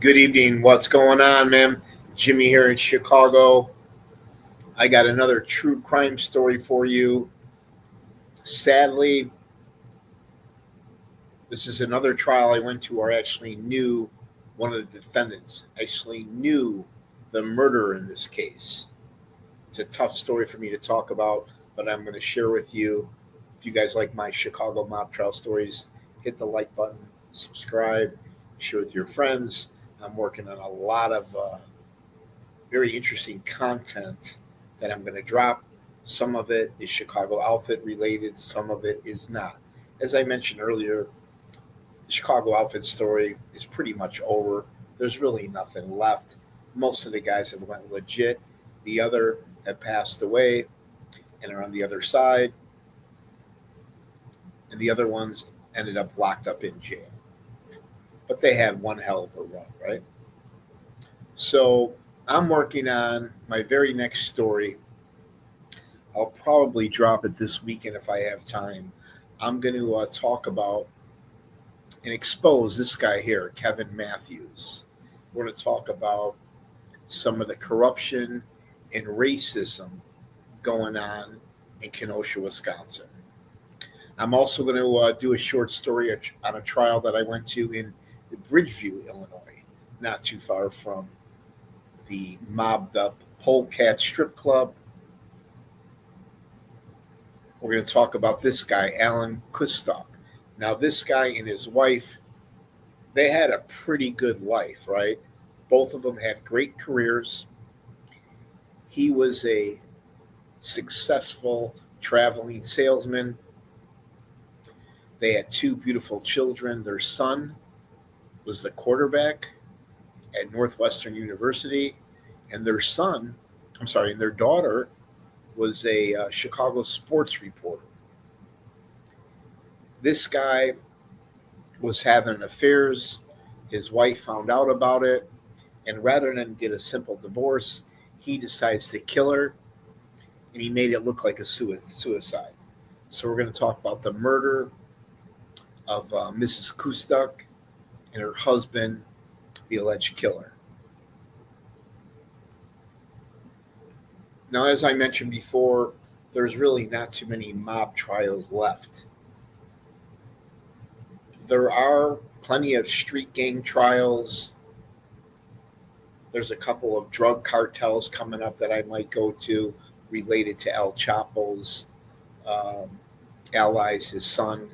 Good evening. What's going on, man? Jimmy here in Chicago. I got another true crime story for you. Sadly, this is another trial I went to where I actually knew one of the defendants, actually knew the murderer in this case. It's a tough story for me to talk about, but I'm going to share with you. If you guys like my Chicago mob trial stories, hit the like button, subscribe, share with your friends. I'm working on a lot of very interesting content that I'm going to drop. Some of it is Chicago outfit related, some of it is not. As I mentioned earlier, the Chicago outfit story is pretty much over. There's really nothing left. Most of the guys have went legit. The other have passed away and are on the other side. And the other ones ended up locked up in jail. But they had one hell of a run, right? So I'm working on my very next story. I'll probably drop it this weekend if I have time. I'm going to talk about and expose this guy here, Kevin Matthews. We're going to talk about some of the corruption and racism going on in Kenosha, Wisconsin. I'm also going to do a short story on a trial that I went to in Bridgeview, Illinois, not too far from the mobbed up Polecat Strip Club. We're going to talk about this guy, Alan Kustok. Now, this guy and his wife, they had a pretty good life, right? Both of them had great careers. He was a successful traveling salesman. They had two beautiful children. Their son was the quarterback at Northwestern University, and their daughter was a Chicago sports reporter. This guy was having affairs. His wife found out about it, and rather than get a simple divorce, he decides to kill her, and he made it look like a suicide. So we're going to talk about the murder of Mrs. Kustok and her husband, the alleged killer. Now, as I mentioned before, there's really not too many mob trials left. There are plenty of street gang trials. There's a couple of drug cartels coming up that I might go to related to El Chapo's allies, his son.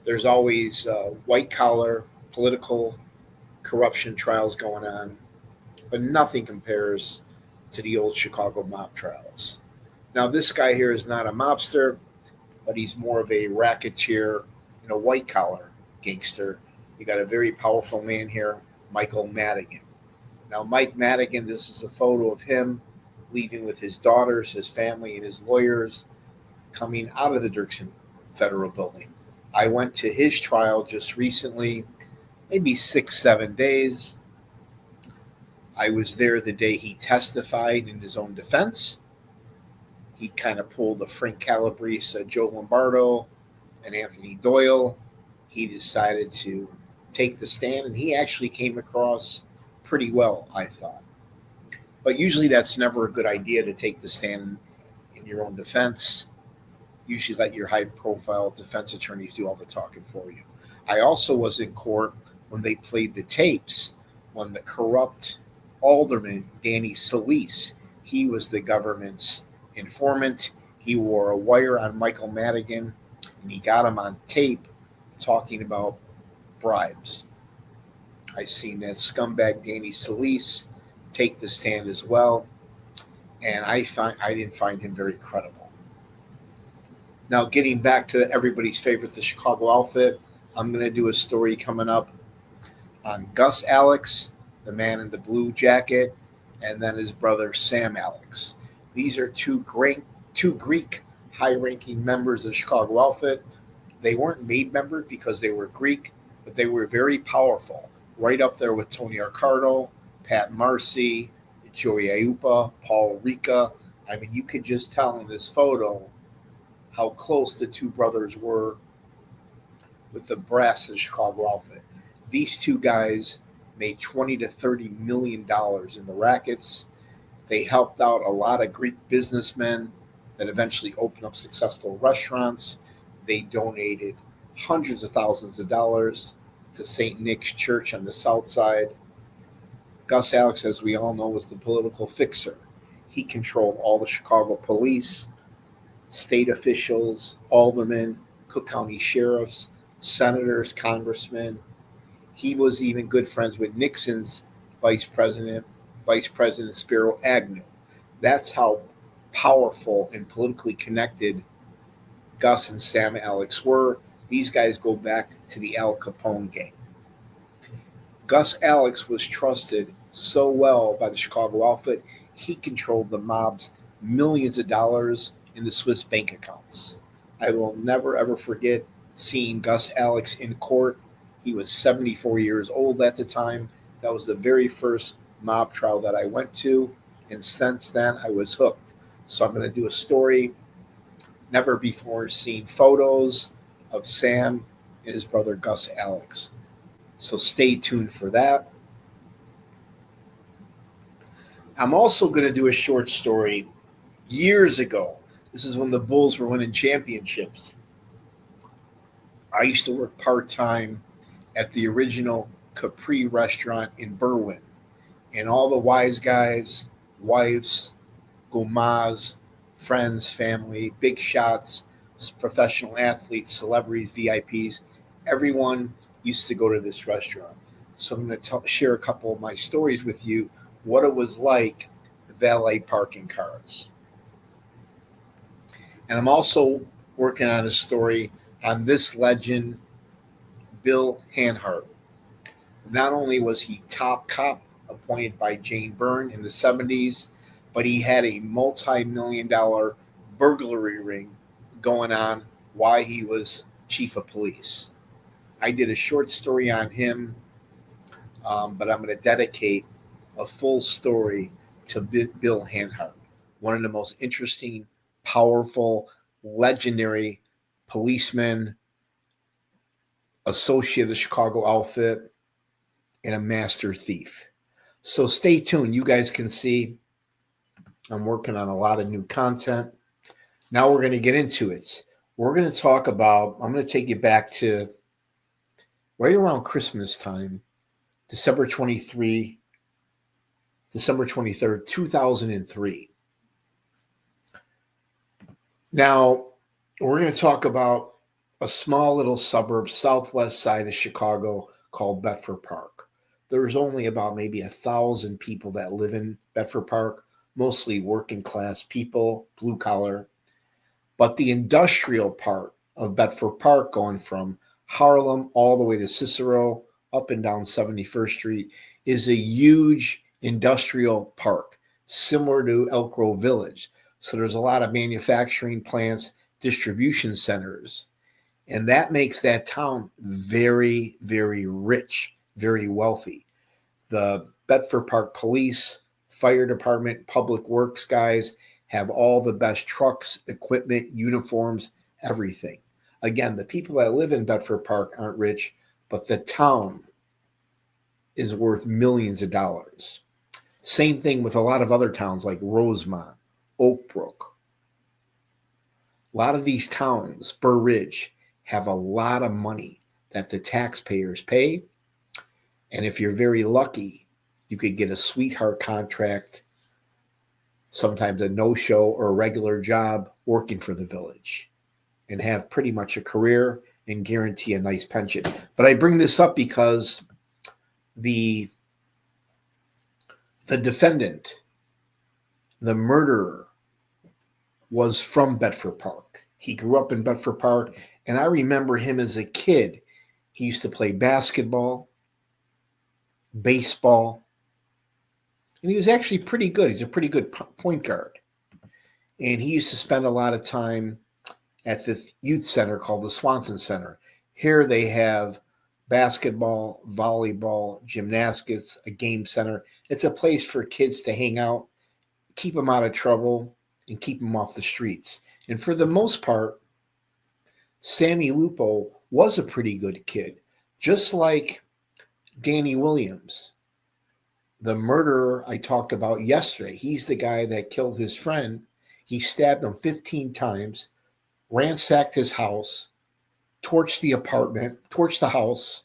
There's always white collar political corruption trials going on, but nothing compares to the old Chicago mob trials. Now, this guy here is not a mobster, but he's more of a racketeer, white collar gangster. You got a very powerful man here, Michael Madigan. Now, Mike Madigan, this is a photo of him leaving with his daughters, his family, and his lawyers coming out of the Dirksen Federal Building. I went to his trial just recently, maybe 6-7 days. I was there the day he testified in his own defense. He kind of pulled a Frank Calabrese, Joe Lombardo, and Anthony Doyle. He decided to take the stand, and he actually came across pretty well, I thought. But usually that's never a good idea to take the stand in your own defense. Usually let your high-profile defense attorneys do all the talking for you. I also was in court when they played the tapes when the corrupt alderman, Danny Solis, he was the government's informant. He wore a wire on Michael Madigan, and he got him on tape talking about bribes. I seen that scumbag Danny Solis take the stand as well, and I didn't find him very credible. Now, getting back to everybody's favorite, the Chicago outfit, I'm going to do a story coming up on Gus Alex, the man in the blue jacket, and then his brother Sam Alex. These are two Greek high-ranking members of the Chicago outfit. They weren't made members because they were Greek, but they were very powerful, right up there with Tony Accardo, Pat Marcy, Joey Aiuppa, Paul Rica. I mean, you could just tell in this photo how close the two brothers were with the brass of the Chicago outfit. These two guys made 20 to 30 million dollars in the rackets. They helped out a lot of Greek businessmen that eventually opened up successful restaurants. They donated hundreds of thousands of dollars to St. Nick's Church on the south side. Gus Alex, as we all know, was the political fixer. He controlled all the Chicago police, state officials, aldermen, Cook County sheriffs, senators, congressmen. He was even good friends with Nixon's vice president, Vice President Spiro Agnew. That's how powerful and politically connected Gus and Sam Alex were. These guys go back to the Al Capone gang. Gus Alex was trusted so well by the Chicago outfit, he controlled the mob's millions of dollars in the Swiss bank accounts. I will never ever forget seeing Gus Alex in court. He was 74 years old at the time. That was the very first mob trial that I went to, and since then I was hooked. So I'm going to do a story. Never before seen photos of Sam and his brother Gus Alex. So stay tuned for that. I'm also going to do a short story years ago. This is when the Bulls were winning championships. I used to work part-time at the original Capri restaurant in Berwyn. And all the wise guys, wives, gourmets, friends, family, big shots, professional athletes, celebrities, VIPs, everyone used to go to this restaurant. So I'm going to share a couple of my stories with you, what it was like valet parking cars. And I'm also working on a story on this legend, Bill Hanhart. Not only was he top cop appointed by Jane Byrne in the 70s, but he had a multi-million-dollar burglary ring going on while he was chief of police. I did a short story on him, but I'm going to dedicate a full story to Bill Hanhart, one of the most interesting, powerful, legendary policemen, associate of the Chicago outfit, and a master thief. So stay tuned. You guys can see I'm working on a lot of new content. Now we're going to get into it. We're going to talk about, I'm going to take you back to right around Christmas time, December 23rd, 2003. Now, we're going to talk about a small little suburb, southwest side of Chicago called Bedford Park. There's only about maybe 1,000 people that live in Bedford Park, mostly working class people, blue collar. But the industrial part of Bedford Park, going from Harlem all the way to Cicero, up and down 71st Street, is a huge industrial park, similar to Elk Grove Village. So there's a lot of manufacturing plants, distribution centers, and that makes that town very, very rich, very wealthy. The Bedford Park Police, Fire Department, Public Works guys have all the best trucks, equipment, uniforms, everything. Again, the people that live in Bedford Park aren't rich, but the town is worth millions of dollars. Same thing with a lot of other towns like Rosemont, Oak Brook. A lot of these towns, Burr Ridge, have a lot of money that the taxpayers pay. And if you're very lucky, you could get a sweetheart contract, sometimes a no-show or a regular job working for the village, and have pretty much a career and guarantee a nice pension. But I bring this up because the defendant, the murderer, was from Bedford Park. He grew up in Bedford Park, and I remember him as a kid. He used to play basketball, baseball, and he was actually pretty good. He's a pretty good point guard. And he used to spend a lot of time at the youth center called the Swanson Center. Here they have basketball, volleyball, gymnastics, a game center. It's a place for kids to hang out, keep them out of trouble, and keep them off the streets. And for the most part, Sammy Lupo was a pretty good kid. Just like Danny Williams, the murderer I talked about yesterday. He's the guy that killed his friend. He stabbed him 15 times, ransacked his house, torched the apartment, torched the house,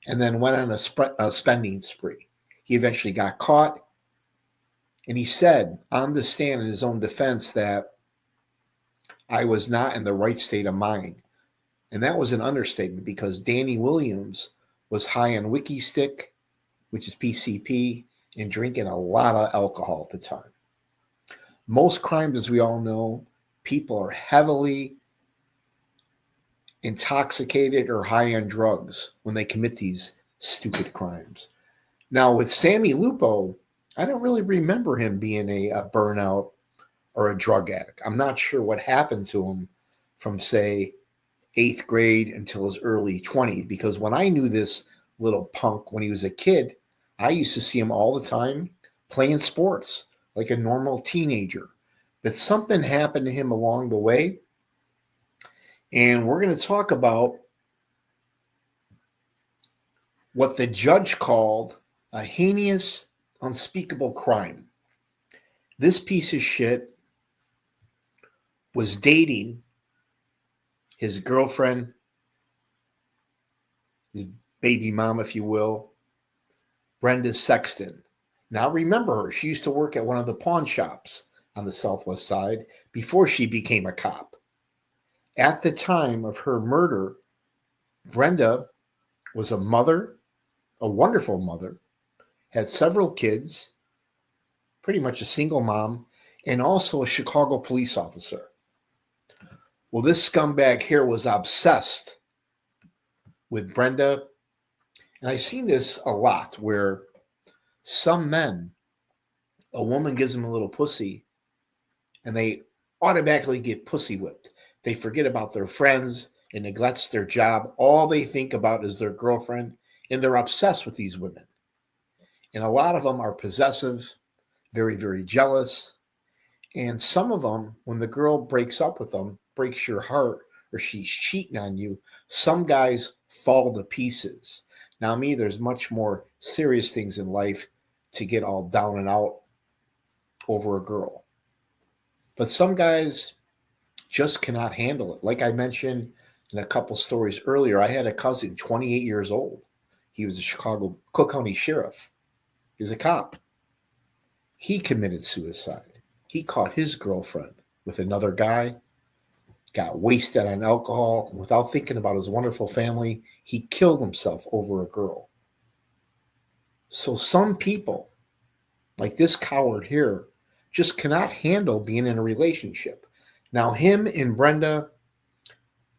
and then went on a spending spree. He eventually got caught, and he said on the stand in his own defense that I was not in the right state of mind. And that was an understatement because Danny Williams was high on Wiki Stick, which is PCP, and drinking a lot of alcohol at the time. Most crimes, as we all know, people are heavily intoxicated or high on drugs when they commit these stupid crimes. Now, with Sammy Lupo, I don't really remember him being a burnout or a drug addict. I'm not sure what happened to him from, say, 8th grade until his early 20s, because when I knew this little punk when he was a kid, I used to see him all the time playing sports like a normal teenager. But something happened to him along the way, and we're going to talk about what the judge called a heinous, unspeakable crime. This piece of shit was dating his girlfriend, his baby mom, if you will, Brenda Sexton. Now remember her. She used to work at one of the pawn shops on the Southwest Side before she became a cop. At the time of her murder, Brenda was a mother, a wonderful mother, had several kids, pretty much a single mom, and also a Chicago police officer. Well, this scumbag here was obsessed with Brenda. And I've seen this a lot where some men, a woman gives them a little pussy and they automatically get pussy whipped. They forget about their friends and neglects their job. All they think about is their girlfriend, and they're obsessed with these women. And a lot of them are possessive, very, very jealous. And some of them, when the girl breaks up with them, breaks your heart, or she's cheating on you, some guys fall to pieces. Now, me, there's much more serious things in life to get all down and out over a girl. But some guys just cannot handle it. Like I mentioned in a couple stories earlier, I had a cousin, 28 years old. He was a Chicago Cook County sheriff. He was a cop. He committed suicide. He caught his girlfriend with another guy, got wasted on alcohol, and without thinking about his wonderful family, he killed himself over a girl. So some people, like this coward here, just cannot handle being in a relationship. Now, him and Brenda,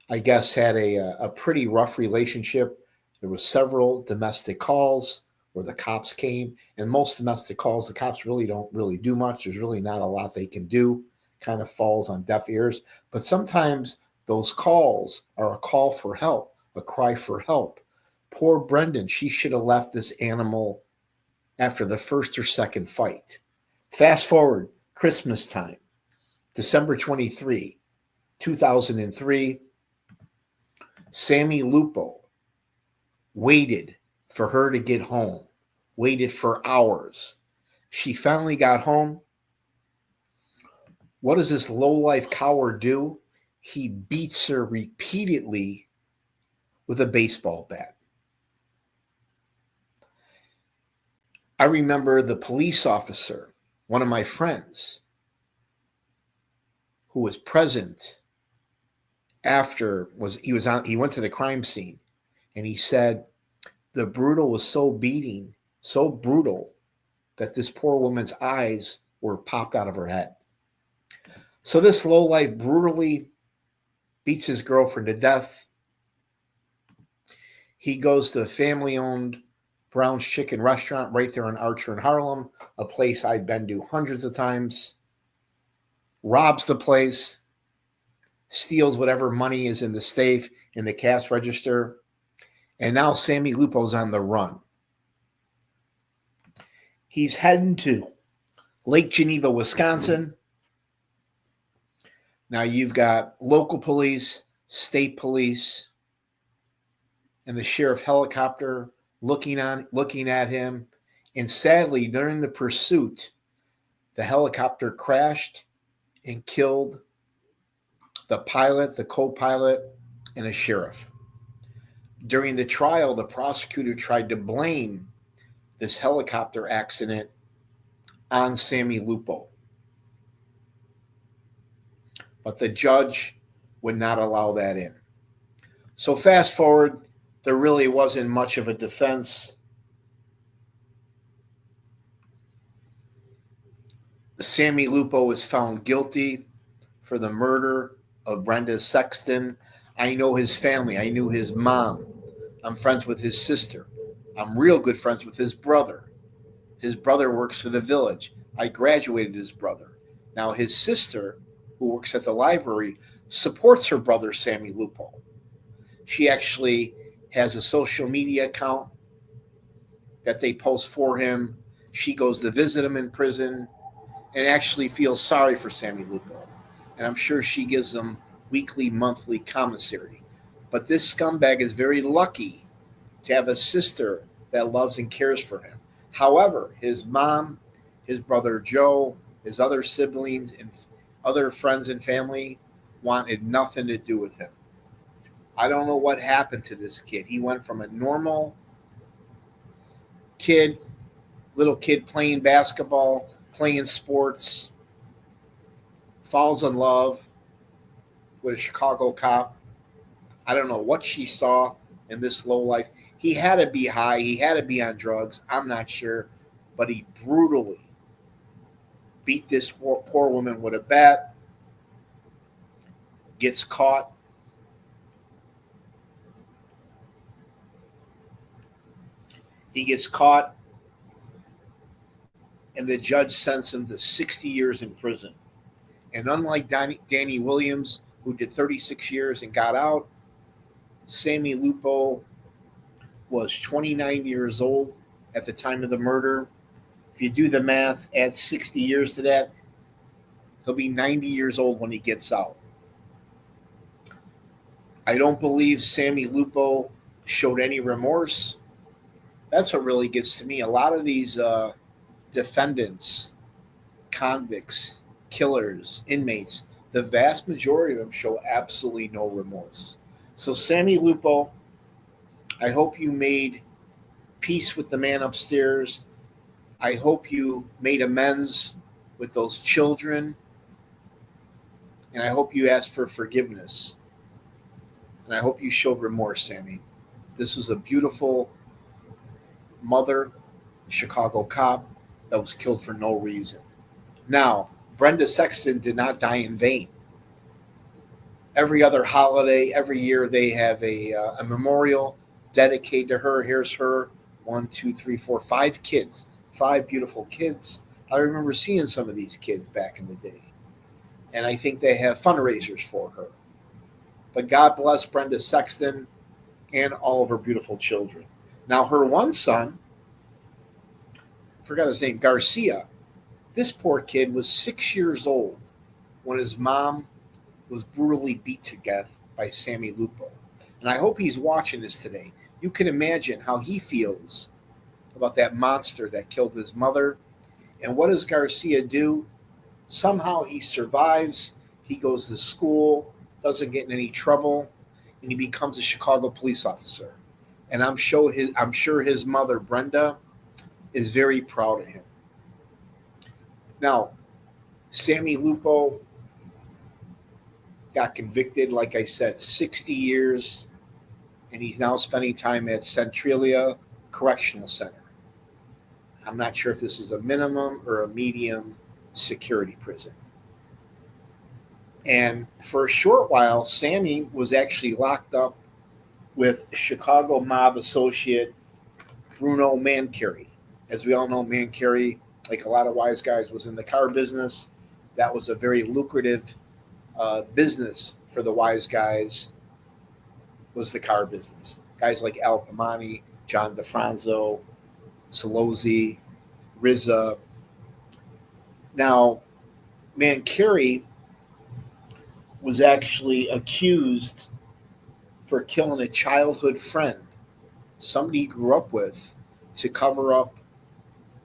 I guess, had a pretty rough relationship. There were several domestic calls where the cops came, and most domestic calls, the cops don't really do much. There's really not a lot they can do. Kind of falls on deaf ears. But sometimes those calls are a call for help, a cry for help. Poor Brendan, she should have left this animal after the first or second fight. Fast forward, Christmas time, December 23, 2003, Sammy Lupo waited for her to get home, waited for hours. She finally got home. What does this lowlife coward do? He beats her repeatedly with a baseball bat. I remember the police officer, one of my friends, who was present after he went to the crime scene, and he said the brutal was so brutal that this poor woman's eyes were popped out of her head. So this lowlife brutally beats his girlfriend to death. He goes to a family-owned Brown's Chicken restaurant right there in Archer in Harlem, a place I'd been to hundreds of times, robs the place, steals whatever money is in the safe, in the cash register, and now Sammy Lupo's on the run. He's heading to Lake Geneva, Wisconsin. Now you've got local police, state police, and the sheriff helicopter looking at him. And sadly, during the pursuit, the helicopter crashed and killed the pilot, the co-pilot, and a sheriff. During the trial, the prosecutor tried to blame this helicopter accident on Sammy Lupo, but the judge would not allow that in. So fast forward, there really wasn't much of a defense. Sammy Lupo was found guilty for the murder of Brenda Sexton. I know his family. I knew his mom. I'm friends with his sister. I'm real good friends with his brother. His brother works for the village. I graduated his brother. Now his sister, who works at the library, supports her brother, Sammy Lupo. She actually has a social media account that they post for him. She goes to visit him in prison and actually feels sorry for Sammy Lupo. And I'm sure she gives him weekly, monthly commissary. But this scumbag is very lucky to have a sister that loves and cares for him. However, his mom, his brother Joe, his other siblings, and other friends and family wanted nothing to do with him. I don't know what happened to this kid. He went from a normal kid, little kid playing basketball, playing sports, falls in love with a Chicago cop. I don't know what she saw in this low life. He had to be high. He had to be on drugs. I'm not sure. But he brutally beat this poor woman with a bat, gets caught. He gets caught, and the judge sends him to 60 years in prison. And unlike Danny Williams, who did 36 years and got out, Sammy Lupo was 29 years old at the time of the murder. If you do the math, add 60 years to that, he'll be 90 years old when he gets out. I don't believe Sammy Lupo showed any remorse. That's what really gets to me. A lot of these defendants, convicts, killers, inmates, the vast majority of them show absolutely no remorse. So, Sammy Lupo, I hope you made peace with the man upstairs. I hope you made amends with those children. And I hope you asked for forgiveness. And I hope you showed remorse, Sammy. This was a beautiful mother, Chicago cop that was killed for no reason. Now, Brenda Sexton did not die in vain. Every other holiday, every year, they have a memorial dedicated to her. Here's her 1, 2, 3, 4, 5 kids, 5 beautiful kids. I remember seeing some of these kids back in the day. And I think they have fundraisers for her. But God bless Brenda Sexton and all of her beautiful children. Now, her one son, I forgot his name, Garcia. This poor kid was 6 years old when his mom was brutally beat to death by Sammy Lupo. And I hope he's watching this today. You can imagine how he feels about that monster that killed his mother. And what does Garcia do? Somehow he survives. He goes to school, doesn't get in any trouble, and he becomes a Chicago police officer. And I'm sure his mother, Brenda, is very proud of him. Now, Sammy Lupo got convicted, like I said, 60 years, and he's now spending time at Centralia Correctional Center. I'm not sure if this is a minimum or a medium security prison. And for a short while, Sammy was actually locked up with Chicago mob associate Bruno Mancari. As we all know, Mancari, like a lot of wise guys, was in the car business. That was a very lucrative business for the wise guys, was the car business. Guys like Al Pamani, John DeFranzo, Salozzi, Rizza. Now, Mancari was actually accused for killing a childhood friend somebody he grew up with, to cover up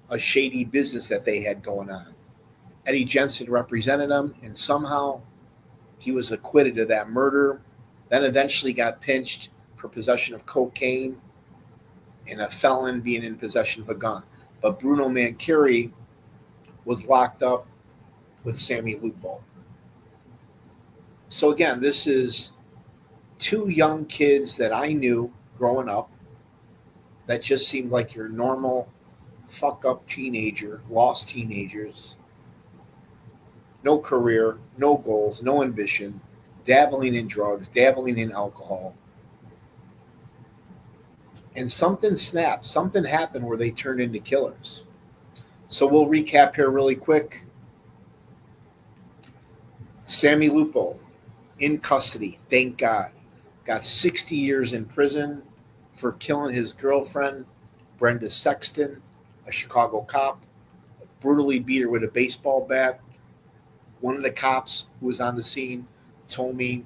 a shady business that they had going on. Eddie Jensen represented him, and somehow he was acquitted of that murder, then eventually got pinched for possession of cocaine and a felon being in possession of a gun. But Bruno Mancari was locked up with Sammy Lupo. So again, this is two young kids that I knew growing up that just seemed like your normal fuck up teenager, lost teenagers. No career, no goals, no ambition, dabbling in drugs, dabbling in alcohol. And something snapped, something happened where they turned into killers. So we'll recap here really quick. Sammy Lupo, in custody, thank God. Got 60 years in prison for killing his girlfriend, Brenda Sexton, a Chicago cop, brutally beat her with a baseball bat. One of the cops who was on the scene told me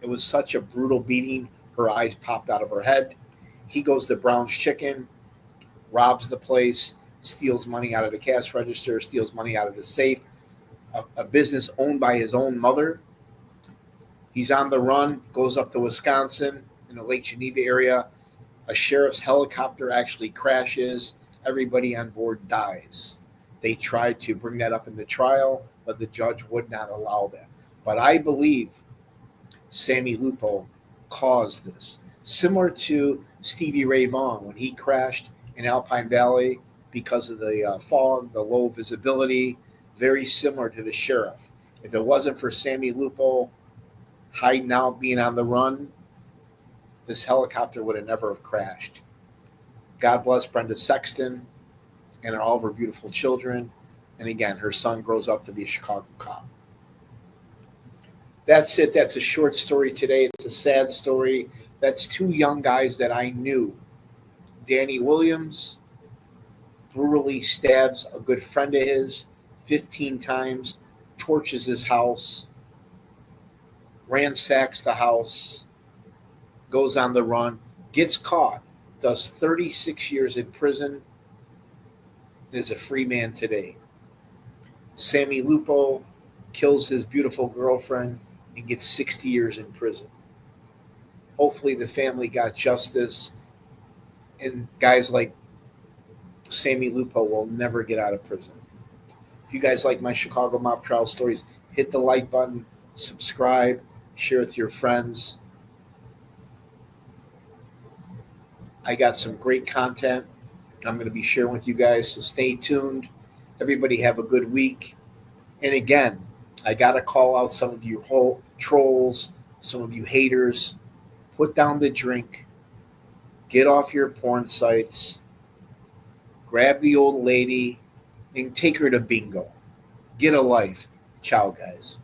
it was such a brutal beating, her eyes popped out of her head. He goes to Brown's Chicken, robs the place, steals money out of the cash register, steals money out of the safe, a business owned by his own mother. He's on the run, goes up to Wisconsin in the Lake Geneva area. A sheriff's helicopter actually crashes. Everybody on board dies. They tried to bring that up in the trial, but the judge would not allow that. But I believe Sammy Lupo caused this. Similar to Stevie Ray Vaughan when he crashed in Alpine Valley because of the fog, the low visibility, very similar to the sheriff. If it wasn't for Sammy Lupo hiding out, being on the run, this helicopter would have never have crashed. God bless Brenda Sexton and all of her beautiful children. And again, her son grows up to be a Chicago cop. That's it. That's a short story today. It's a sad story. That's two young guys that I knew. Danny Williams brutally stabs a good friend of his 15 times, torches his house, ransacks the house, goes on the run, gets caught, does 36 years in prison, and is a free man today. Sammy Lupo kills his beautiful girlfriend and gets 60 years in prison. Hopefully the family got justice, and guys like Sammy Lupo will never get out of prison. If you guys like my Chicago mob trial stories, hit the like button, subscribe, share with your friends. I got some great content I'm going to be sharing with you guys, so stay tuned. Everybody have a good week. And again, I got to call out some of you trolls, some of you haters. Put down the drink. Get off your porn sites. Grab the old lady and take her to bingo. Get a life. Ciao, guys.